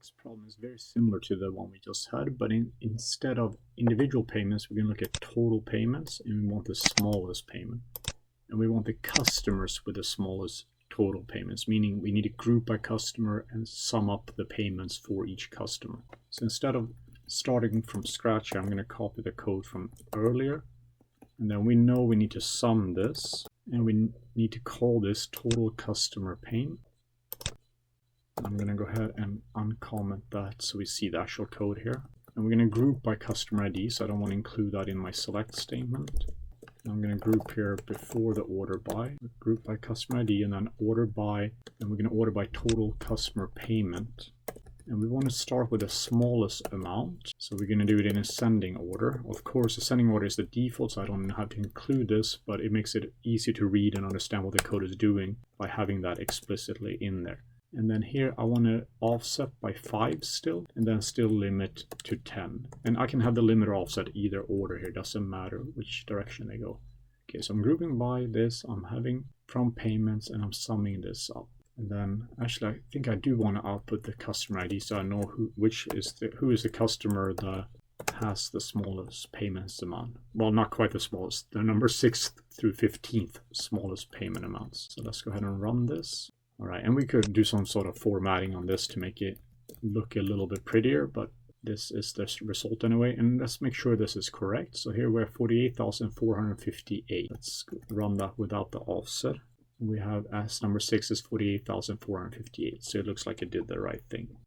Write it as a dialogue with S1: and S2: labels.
S1: next problem is very similar to the one we just had, but instead of individual payments, we're going to look at total payments, and we want the smallest payment. And we want the customers with the smallest total payments, meaning we need to group by customer and sum up the payments for each customer. So instead of starting from scratch, I'm going to copy the code from earlier, and then we know we need to sum this, and we need to call this total customer payment. I'm going to go ahead and uncomment that so we see the actual code here. And we're going to group by customer ID, so I don't want to include that in my select statement. I'm going to group here before the order by, group by customer ID, and then order by, and we're going to order by total customer payment. And we want to start with the smallest amount, so we're going to do it in ascending order. Of course, ascending order is the default, so I don't have to include this, but it makes it easy to read and understand what the code is doing by having that explicitly in there. And then here I want to offset by 5 still, and then still limit to 10. And I can have the limit or offset either order here, doesn't matter which direction they go. Okay, so I'm grouping by this, I'm having from payments, and I'm summing this up. And then actually I think I do want to output the customer ID so I know who is the customer that has the smallest payments amount. Well, not quite the smallest, the number 6th through 15th smallest payment amounts. So let's go ahead and run this. All right, and we could do some sort of formatting on this to make it look a little bit prettier, but this is the result anyway. And let's make sure this is correct. So here we're 48,458. Let's run that without the offset. We have as number 6 is 48,458. So it looks like it did the right thing.